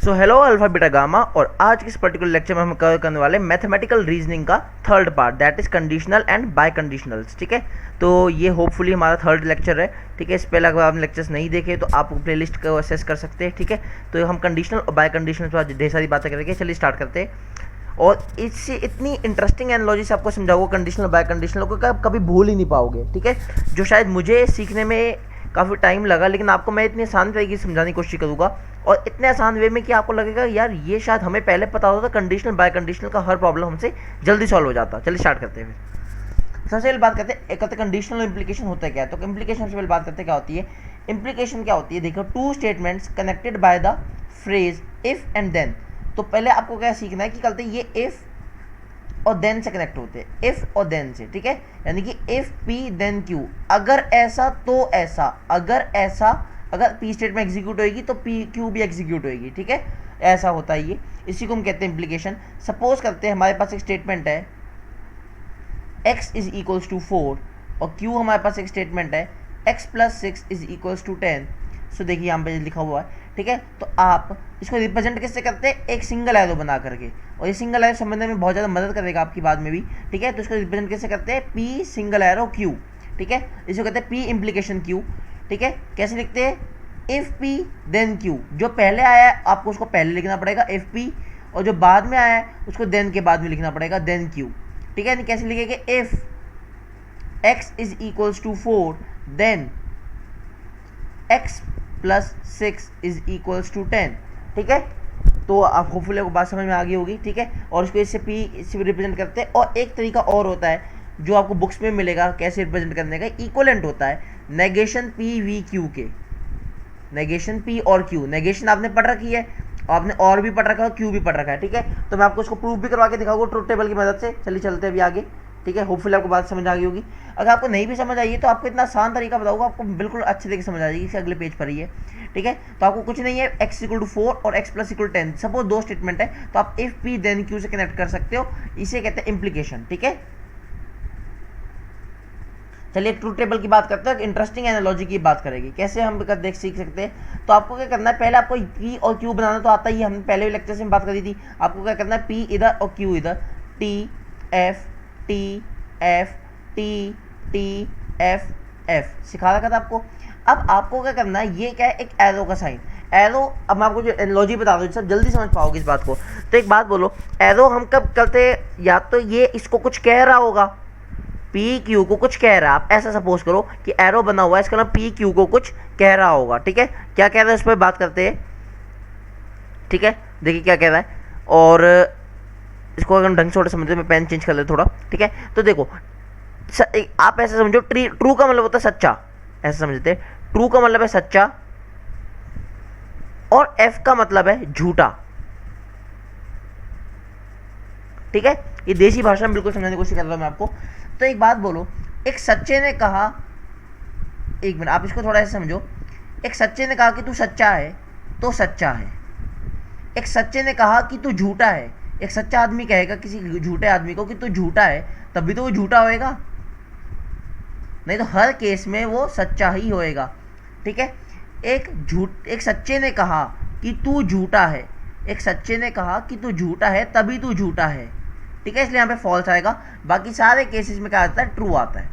So hello alpha beta gamma. और आज के इस पर्टिकुलर लेक्चर में हम कवर करने वाले मैथमेटिकल रीजनिंग का third part, that is conditional and biconditionals. ठीक है, तो ये होपफुली हमारा थर्ड लेक्चर है। ठीक है, इस पहले अगर आपने लेक्चर्स नहीं देखे तो आप प्लेलिस्ट को असेस कर सकते हैं। ठीक है, तो हम कंडीशनल और बाय कंडीशनल पर ढेर सारी बातें करेंगे। चलिए स्टार्ट करते हैं। और इससे इतनी इंटरेस्टिंग एनालॉजी से आपको समझाऊंगा कंडीशनल बाय कंडीशनल को, आप कभी भूल ही नहीं पाओगे। ठीक है, जो शायद मुझे सीखने में काफ़ी टाइम लगा, लेकिन आपको मैं इतनी आसान तरीके से समझाने की कोशिश करूँगा और इतने आसान वे में कि आपको लगेगा यार ये शायद हमें पहले पता होता था, कंडीशनल बाय कंडीशनल का हर प्रॉब्लम हमसे जल्दी सॉल्व हो जाता। चलिए स्टार्ट करते हैं। फिर सबसे पहले बात करते हैं कंडीशनल इम्प्लीकेशन होता है क्या है। तो इम्प्लीकेशन सबसे पहले बात करते हैं क्या होती है। इम्प्लीकेशन क्या होती है, देखो, two statements connected by the phrase if and then. तो पहले आपको क्या सीखना है कि कहते हैं ये इफ और देन से कनेक्ट होते हैं, इफ और देन से। ठीक है, यानी कि इफ पी देन क्यू, अगर ऐसा तो ऐसा, अगर ऐसा, अगर पी स्टेटमेंट एग्जीक्यूट होगी तो पी क्यू भी एग्जीक्यूट होगी। ठीक है, ऐसा होता है ये, इसी को हम कहते हैं इम्प्लीकेशन। सपोज करते हैं हमारे पास एक स्टेटमेंट है x इज इक्वल्स टू 4 और q हमारे पास एक स्टेटमेंट है x plus 6 is equals to 10। So देखिए यहाँ पे लिखा हुआ है। ठीक है, तो आप इसको रिप्रेजेंट कैसे करते हैं, एक सिंगल एरो बना करके, और ये सिंगल एरो समझने में बहुत ज़्यादा मदद करेगा आपकी बाद में भी। ठीक है, तो इसको रिप्रेजेंट कैसे करते हैं, p सिंगल एरो q। ठीक है, इसको कहते हैं p इम्प्लीकेशन q। ठीक है, कैसे लिखते हैं, इफ p देन q, जो पहले आया है आपको उसको पहले लिखना पड़ेगा इफ p, और जो बाद में आया है उसको देन के बाद में लिखना पड़ेगा देन q। ठीक है, कैसे लिखेंगे, if x is equals to 4 then x plus 6 is equals to 10। ठीक है, तो आप होपफुली आपको बात समझ में आ गई होगी। ठीक है, और इसको इससे p से रिप्रेजेंट करते हैं। और एक तरीका और होता है जो आपको बुक्स में मिलेगा कैसे रिप्रेजेंट करने का, इक्वलेंट होता है नेगेशन p v q के। नेगेशन p और q, नेगेशन आपने पढ़ रखी है, आपने और भी पढ़ रखा है, q भी पढ़ रखा है। ठीक है, तो मैं आपको उसको प्रूफ भी करवा के दिखाऊंगा ट्रुथ टेबल की मदद से। चलिए चलते हैं अभी आगे। ठीक है, होपफुली आपको बात समझ आ गई होगी। अगर आपको नहीं भी समझ आई है तो आपको इतना आसान तरीका बताऊंगा, आपको बिल्कुल अच्छे तरीके समझ आ जाएगी। इसके अगले पेज पर ही है। ठीक है, तो आपको कुछ नहीं है, x इक्वल टू 4 और x प्लस इक्वल 10, सपोज दो स्टेटमेंट है, तो आप इफ पी देन क्यू से कनेक्ट कर सकते हो, इसे कहते हैं इम्प्लीकेशन। ठीक है, चलिए ट्रूथ टेबल की बात करते हैं, इंटरेस्टिंग एनालॉजी की बात करेगी, कैसे हम देख सीख सकते हैं। तो आपको क्या करना है, पहले आपको पी और क्यू बनाना तो आता ही, हमने पहले भी लेक्चर में बात करी थी। आपको क्या करना है, पी इधर और क्यू इधर, T F T F T T F F सिखा रखा था आपको। अब आपको क्या करना है, ये क्या है, एक एरो का साइन, एरो। अब मैं आपको जो एनालॉजी बता दूँ सब जल्दी समझ पाओगे इस बात को। तो एक बात बोलो, एरो हम कब करते हैं, या तो ये इसको कुछ कह रहा होगा, पी क्यू को कुछ कह रहा है, आप ऐसा सपोज करो कि एरो बना हुआ है, इसका नाम पी क्यू को कुछ कह रहा होगा। ठीक है, क्या कह रहा है उस पर बात करते हैं। ठीक है, देखिए क्या कह रहा है, और इसको अगर हम ढंग से थोड़ा समझते, मैं पेन चेंज कर ले थोड़ा। ठीक है, तो देखो आप ऐसा समझो, ट्रू का मतलब होता है सच्चा, ऐसा समझते हैं। ट्रू का मतलब है सच्चा और एफ का मतलब है झूठा। ठीक है, ये देसी भाषा में बिल्कुल समझाने की कोशिश कर रहा हूं मैं आपको। तो एक बात बोलो, एक सच्चे ने कहा, एक मिनट आप इसको थोड़ा ऐसे समझो, एक सच्चे ने कहा कि तू सच्चा है तो सच्चा है। एक सच्चे ने कहा कि तू झूठा है, एक सच्चा आदमी कहेगा किसी झूठे आदमी को कि तू झूठा है, तब भी तो वो झूठा होएगा, नहीं तो हर केस में वो सच्चा ही होएगा। ठीक है, एक सच्चे ने कहा कि तू झूठा है, एक सच्चे ने कहा कि तू झूठा है तभी तू झूठा है। ठीक है, इसलिए यहाँ पे फॉल्स आएगा, बाकी सारे केसेस में क्या आता है, ट्रू आता है।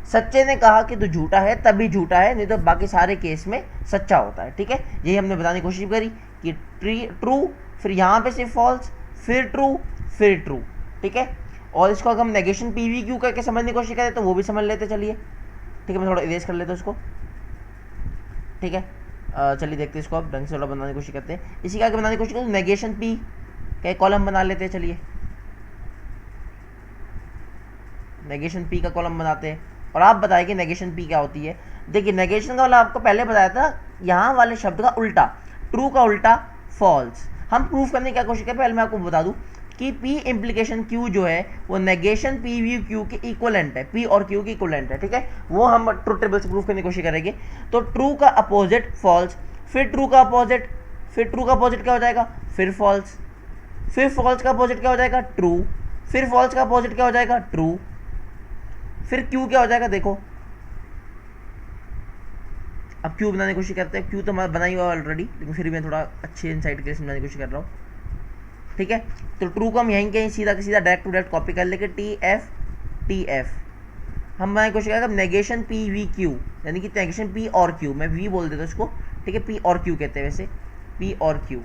सच्चे ने कहा कि तू झूठा है तभी झूठा है, नहीं तो बाकी सारे केस में सच्चा होता है। ठीक है, यही हमने बताने की कोशिश करी कि ट्रू, फिर यहाँ पे सिर्फ फॉल्स, फिर ट्रू, फिर ट्रू। ठीक है, और इसको अगर हम नेगेशन पी वी क्यू करके समझने की कोशिश करें तो वो भी समझ लेते चलिए। ठीक है, मैं थोड़ा इरेज कर लेता हूँ उसको। ठीक है, चलिए देखते हैं इसको, अब ढंग से थोड़ा बनाने की कोशिश करते हैं। इसी का आगे बनाने की कोशिश करें, नेगेशन पी का कॉलम बना लेते हैं। चलिए नेगेशन पी का कॉलम बनाते हैं, और आप बताइए कि नेगेशन पी क्या होती है। देखिए, नेगेशन का वाला आपको पहले बताया था, यहाँ वाले शब्द का उल्टा, ट्रू का उल्टा फॉल्स। हम प्रूफ करने की क्या कोशिश करें, पहले मैं आपको बता दूं कि P इम्प्लीकेशन Q जो है वो नेगेशन P वी Q के इक्वलेंट है, P और Q की इक्वलेंट है। ठीक है, वो हम ट्रूथ टेबल से प्रूफ करने की कोशिश करेंगे। तो ट्रू का अपोजिट फॉल्स, फिर ट्रू का अपोजिट, फिर ट्रू का अपोजिट क्या हो जाएगा, फिर फॉल्स, फिर फॉल्स का अपोजिट क्या हो जाएगा, ट्रू, फिर फॉल्स का अपोजिट क्या हो जाएगा, ट्रू, फिर Q क्या हो जाएगा, देखो अब क्यू बनाने की कोशिश करते हैं। क्यू तो हमारा बना ही हुआ ऑलरेडी, लेकिन फिर भी मैं थोड़ा अच्छे इनसाइट के लिए समझाने की कोशिश कर रहा हूँ। ठीक है, तो ट्रू को हम यहीं कहीं सीधा का सीधा डायरेक्ट टू डायरेक्ट कॉपी कर लेंगे, टी एफ हम बनाने की कोशिश करेंगे नेगेशन पी वी क्यू, यानी कि नेगेशन पी और क्यू, मैं वी बोल देता हूँ इसको। ठीक है, पी और क्यू कहते हैं वैसे, पी और क्यू।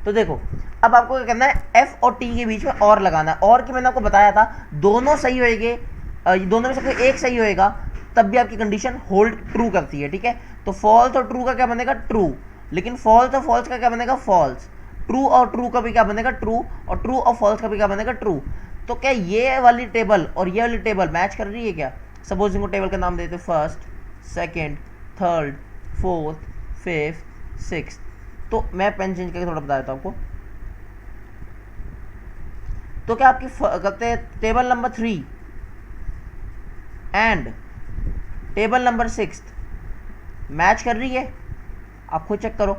तो देखो अब आपको क्या करना है, एफ और टी के बीच में और लगाना है। और कि मैंने आपको बताया था दोनों सही होएंगे, दोनों में से कोई एक सही होएगा तब भी आपकी कंडीशन होल्ड ट्रू करती है। ठीक है, तो फॉल्स और ट्रू का क्या बनेगा, ट्रू। लेकिन फॉल्स और फॉल्स का क्या बनेगा, फॉल्स। ट्रू और ट्रू का भी क्या बनेगा, ट्रू। और ट्रू और फॉल्स का भी क्या बनेगा, ट्रू। तो क्या ये वाली टेबल और ये वाली टेबल मैच कर रही है क्या? सपोज इनको टेबल का नाम देते first, second, third, fourth, fifth, six. तो मैं पेन चेंज करके थोड़ा बता देता हूँ आपको। तो क्या आपकी कहते हैं table number 3 and table number 6 match कर रही है? आप खुद चेक करो।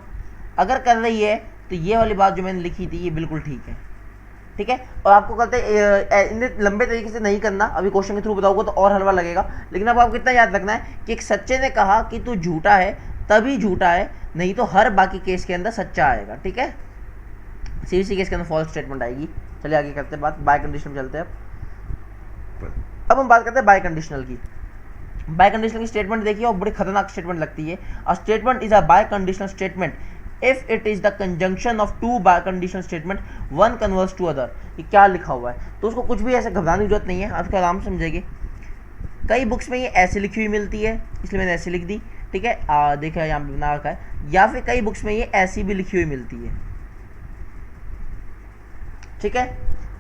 अगर कर रही है तो ये वाली बात जो मैंने लिखी थी ये बिल्कुल ठीक है। ठीक है, और आपको कहते हैं इन्हें लंबे तरीके से नहीं करना, अभी क्वेश्चन के थ्रू बताऊंगा तो और हलवा लगेगा। लेकिन अब आपको इतना याद रखना है कि एक सच्चे ने कहा कि तू झूठा है तभी झूठा है, नहीं तो हर बाकी केस के अंदर सच्चा आएगा। ठीक है, सीवीसी केस के अंदर फॉल्स स्टेटमेंट आएगी। चलिए आगे करते हैं बात, बाय कंडीशनल चलते हैं। अब हम बात करते हैं बाय कंडीशनल की। बाय कंडीशनल की स्टेटमेंट देखिए और बड़ी खतरनाक स्टेटमेंट लगती है। A statement is a biconditional statement if it is the conjunction of two biconditional statement, one converse to other. ये क्या लिखा हुआ है, तो उसको कुछ भी ऐसे घबराने की जरूरत नहीं है, आपको आराम से समझेंगे। कई बुक्स में ये ऐसे लिखी हुई मिलती है, इसलिए मैंने ऐसे लिख दी। ठीक है, देखा यहाँ पे बना रखा है। या फिर कई बुक्स में ये ऐसी भी लिखी हुई मिलती है। ठीक है,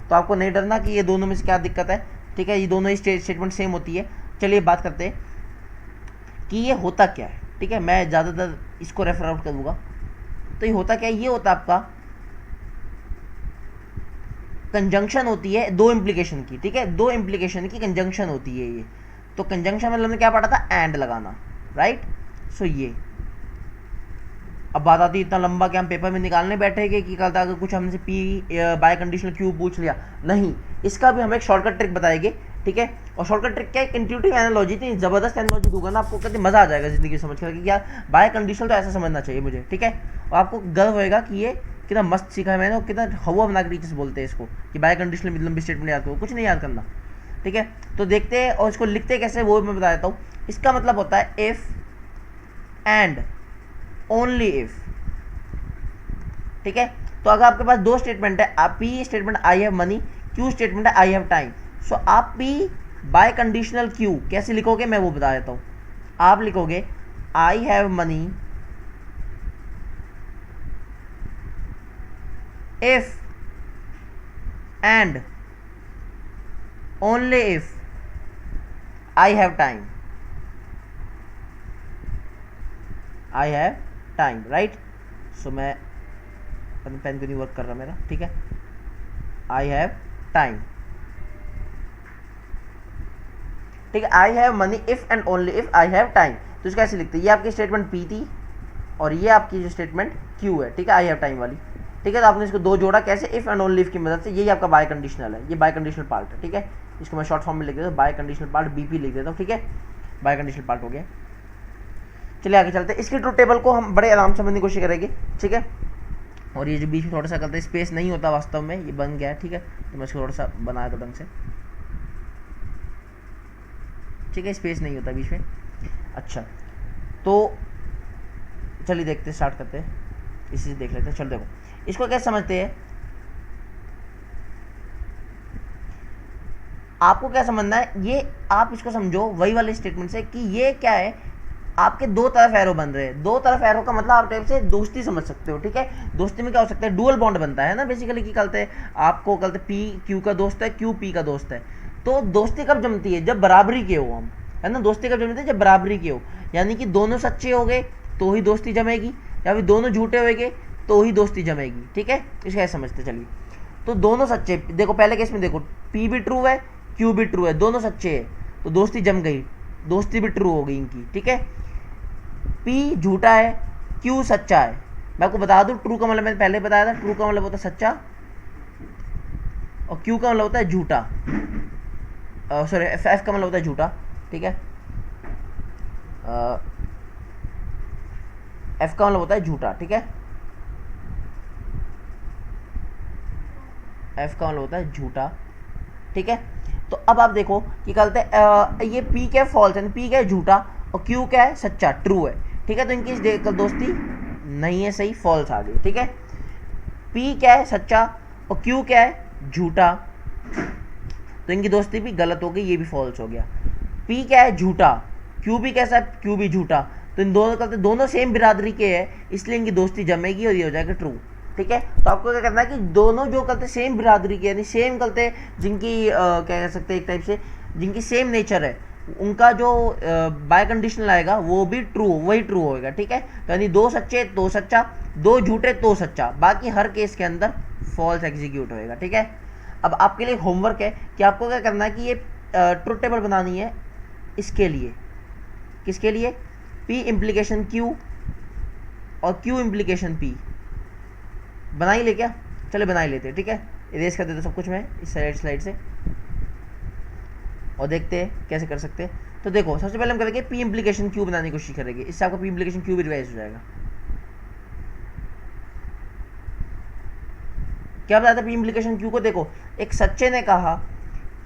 तो आपको नहीं डरना कि ये दोनों में से क्या दिक्कत है। ठीक है, ये दोनों ही स्टेटमेंट सेम होती है। चलिए बात करते हैं कि ये होता क्या है। ठीक है, मैं ज़्यादातर इसको रेफर आउट करूँगा। तो ये होता क्या है, ये होता आपका कंजंक्शन होती है दो इम्प्लीकेशन की। ठीक है, दो इम्प्लीकेशन की कंजंक्शन होती है ये। तो कंजंक्शन मतलब हमने क्या पढ़ा था, एंड लगाना, राइट। सो ये अब बात आती है इतना लंबा कि हम पेपर में निकालने बैठेंगे कि कल अगर कुछ हमसे पी बाय कंडीशनल क्यू पूछ लिया, नहीं, इसका भी हम एक शॉर्टकट ट्रिक बताएंगे। ठीक है, और शॉर्टकट ट्रिक क्या है, इंट्यूटिव एनालॉजी थी, जबरदस्त एनालॉजी दूंगा ना आपको, कहते मजा आ जाएगा जिंदगी समझ कर कि यार बाय कंडीशनल तो ऐसा समझना चाहिए मुझे। ठीक है, और आपको गर्व होएगा कि ये कितना मस्त सीखा है मैंने, और कितना हवा बना के टीचर्स बोलते हैं इसको कि बाय कंडीशनल में लंबी स्टेटमेंट याद करो, कुछ नहीं याद करना। ठीक है, तो देखते हैं और इसको लिखते कैसे वो मैं बता देता हूँ। इसका मतलब होता है इफ एंड ओनली इफ। ठीक है, तो अगर आपके पास दो स्टेटमेंट है, आप P statement I have money, Q statement है आई हैव टाइम। सो आप पी बाय कंडीशनल क्यू कैसे लिखोगे मैं वो बता देता हूं। आप लिखोगे I have money if and only if I have time, I have time, right. So मैं पेन क्यों नहीं वर्क कर रहा मेरा, ठीक है, आई हैव टाइम। ठीक है, आई have money if and only if I have time. तो इसको ऐसे लिखते हैं, ये आपकी स्टेटमेंट पी थी और ये आपकी जो स्टेटमेंट क्यू है। ठीक है, आई हैव टाइम वाली। ठीक है, तो आपने इसको दो जोड़ा कैसे, इफ एंड ओनली इफ की मदद से। यही आपका बाय कंडीशनल है, ये बाय कंडीशनल पार्ट है। ठीक है, इसको मैं शॉर्ट फॉर्म में लिख देता हूँ, बाय कंडीशनल पार्ट बीपी लिख देता हूँ। ठीक है, बाय कंडीशनल पार्ट हो गया। चलिए आगे चलते हैं, इसकी ट्रू टेबल को हम बड़े आराम से समझने की कोशिश करेंगे। ठीक है, और ये जो बीच में थोड़ा सा करते हैं स्पेस नहीं होता वास्तव में, ये बन गया है। ठीक है, तो मैं इसको थोड़ा सा बनाया तो ढंग से। ठीक है, स्पेस नहीं होता बीच में। अच्छा, तो चलिए देखते हैं, स्टार्ट करते हैं, इसी से देख लेते हैं। चलो देखो इसको कैसे समझते हैं। आपको क्या समझना है, ये आप इसको समझो वही वाले स्टेटमेंट से कि ये क्या है, आपके दो तरफ एरो बन रहे हैं। दो तरफ एरो का मतलब आप टाइप से दोस्ती समझ सकते हो। ठीक है, दोस्ती में क्या हो सकता है, डुअल बॉन्ड बनता है ना बेसिकली। की कहते हैं आपको, कहते पी क्यू का दोस्त है, क्यू पी का दोस्त है। तो दोस्ती कब जमती है, जब बराबरी के हो हम, है ना। दोस्ती कब जमती है, जब बराबरी के हो, यानी कि दोनों सच्चे हो गए तो ही दोस्ती जमेगी, या फिर दोनों झूठे हो गए तो ही दोस्ती जमेगी। ठीक है, इसको ऐसे समझते चलिए। तो दोनों सच्चे, देखो पहले केस में देखो पी भी ट्रू है, क्यू भी ट्रू है, दोनों सच्चे है, तो दोस्ती जम गई, दोस्ती भी ट्रू हो गई इनकी। ठीक है, पी झूठा है, क्यू सच्चा है। मैं आपको बता दूं, ट्रू का मतलब मैंने पहले बताया था, ट्रू का मतलब होता है सच्चा और क्यू का मतलब होता है झूठा, सॉरी एफ का मतलब होता है झूठा। ठीक है, एफ का मतलब होता है झूठा, ठीक है, एफ का मतलब होता है झूठा, ठीक है। तो अब आप देखो कि कहते हैं ये पी क्या है, फॉल्स है, पी क्या है, झूठा, और क्यू क्या है, सच्चा, ट्रू है, ठीक है। तो इनकी दोस्ती नहीं है, सही, फॉल्स आ गई, ठीक है। पी क्या है, सच्चा, और क्यू क्या है, झूठा, तो इनकी दोस्ती भी गलत हो गई, ये भी फॉल्स हो गया। पी क्या है, झूठा, क्यू भी कैसा है, क्यू भी झूठा, तो इन दोनों कहते दोनों सेम बिरादरी के हैं, इसलिए इनकी दोस्ती जमेगी और ये हो जाएगा ट्रू, ठीक है। तो आपको क्या करना है कि दोनों जो कहते सेम बिरादरी के, यानी सेम कहते जिनकी क्या कह सकते हैं एक टाइप से जिनकी सेम नेचर है, उनका जो बाय कंडीशनल आएगा वो भी ट्रू, वही ट्रू होगा, ठीक है। तो यानी दो सच्चे तो सच्चा, दो झूठे तो सच्चा, बाकी हर केस के अंदर फॉल्स एग्जीक्यूट होएगा, ठीक है। अब आपके लिए होमवर्क है कि आपको क्या करना है कि ये ट्रुथ टेबल बनानी है, इसके लिए, किसके लिए, P इम्प्लीकेशन Q और Q इम्प्लीकेशन P, बना ही ले क्या, चले बना ही लेते, ठीक है। इरेज कर देते सब कुछ मैं इस स्लाइड से, और देखते हैं कैसे कर सकते हैं। तो देखो सबसे पहले हम करेंगे P इम्प्लीकेशन Q बनाने की कोशिश करेंगे, इससे आपका P इम्प्लीकेशन Q भी रिवाइज हो जाएगा। क्या बताया था P इम्प्लीकेशन Q को, देखो एक सच्चे ने कहा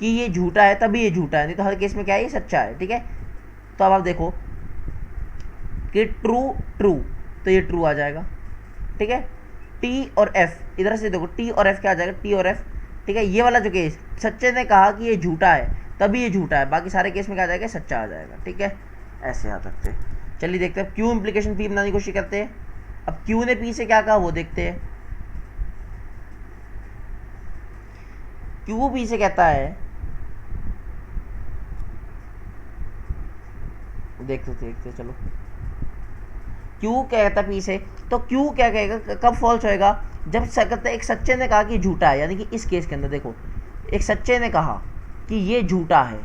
कि ये झूठा है तभी ये झूठा है, नहीं तो हर केस में क्या है, ये सच्चा है, ठीक है। तो अब आप देखो कि ट्रू ट्रू, तो ये ट्रू आ जाएगा, ठीक है। टी और एफ, इधर से देखो टी और एफ क्या आ जाएगा, टी और एफ, ठीक है। ये वाला जो केस, सच्चे ने कहा कि ये झूठा है तभी ये झूठा है, बाकी सारे केस में क्या आ जाएगा, सच्चा आ जाएगा, ठीक है। ऐसे आ सकते हैं। चलिए देखते हैं क्यू इम्प्लीकेशन पी बनाने की कोशिश करते हैं। अब क्यू ने पी से क्या कहा वो देखते हैं। क्यू पी से कहता है, देखते चलो क्यू क्या कहता है पी से, तो क्यू क्या कहेगा, कब फॉल्स होएगा, जब कहता है एक सच्चे ने कहा कि झूठा है, यानी कि इस केस के अंदर देखो एक सच्चे ने कहा कि ये झूठा है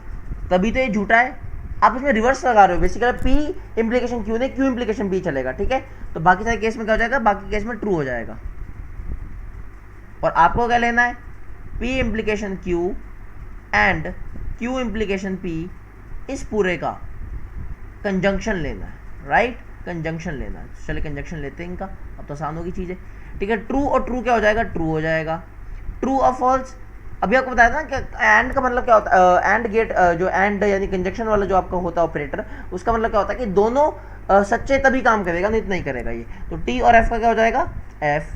तभी तो ये झूठा है। आप इसमें रिवर्स लगा रहे हो, बेसिकली पी इम्प्लीकेशन क्यू ने, क्यू इम्प्लीकेशन पी चलेगा, ठीक है। तो बाकी सारे केस में क्या हो जाएगा, बाकी केस में ट्रू हो जाएगा। और आपको क्या लेना है, P implication Q and Q implication P, इस पूरे का कंजंक्शन लेना है, राइट, कंजंक्शन लेना है। चलिए कंजंक्शन लेते हैं इनका, अब तो आसान होगी चीज़ें, ठीक है। ट्रू और ट्रू क्या हो जाएगा, ट्रू हो जाएगा। ट्रू और फॉल्स, अभी आपको बताया था ना कि एंड का मतलब क्या होता है, एंड गेट, जो एंड यानी कंजंक्शन वाला जो आपका होता है ऑपरेटर, उसका मतलब क्या होता है कि दोनों सच्चे तभी काम करेगा, नहीं तो नहीं करेगा ये। तो टी और एफ का क्या हो जाएगा, एफ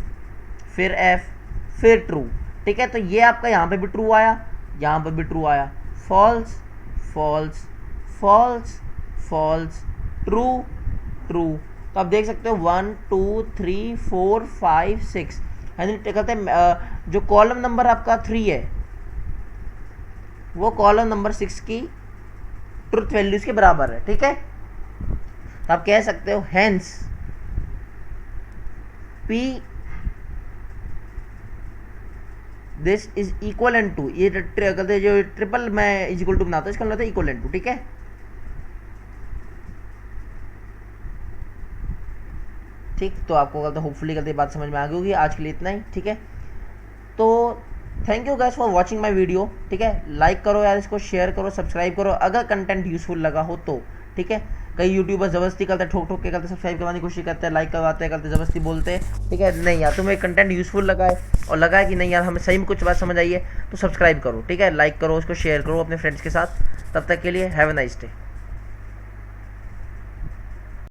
फिर ट्रू, ठीक है। तो ये आपका यहाँ पे भी ट्रू आया, यहाँ पे भी ट्रू आया, false false false false, true true. तो आप देख सकते हो 1 2 3 4 5 6, यानी कहते हैं जो कॉलम नंबर आपका 3 है वो कॉलम नंबर 6 की ट्रुथ वैल्यूज के बराबर है, ठीक है। तो आप कह सकते हो hence P this is equal and to, ये कहते हैं जो ट्रिपल मैं इज इक्वल टू बनाता हूँ इसका मतलब इक्वल एंड टू, ठीक है। ठीक, तो आपको कहते होपफुली कहते बात समझ में आ गई होगी। आज के लिए इतना ही, ठीक है। तो thank you guys for watching my video, ठीक है। लाइक करो यार, इसको शेयर करो, सब्सक्राइब करो अगर कंटेंट यूजफुल लगा हो तो, ठीक है। कई यूट्यूबर ज़बरदस्ती करते हैं, ठोक ठोक के करते, सब्सक्राइब करवाने की कोशिश करते हैं, लाइक करवाते हैं, करते ज़बरदस्ती बोलते हैं, ठीक है। नहीं यार, तुम्हें कंटेंट यूजफुल लगा है और लगा है कि नहीं यार हमें सही में कुछ बात समझ आई है, तो सब्सक्राइब करो, ठीक है, लाइक करो, उसको शेयर करो अपने फ्रेंड्स के साथ। तब तक के लिए हैव अ नाइस डे।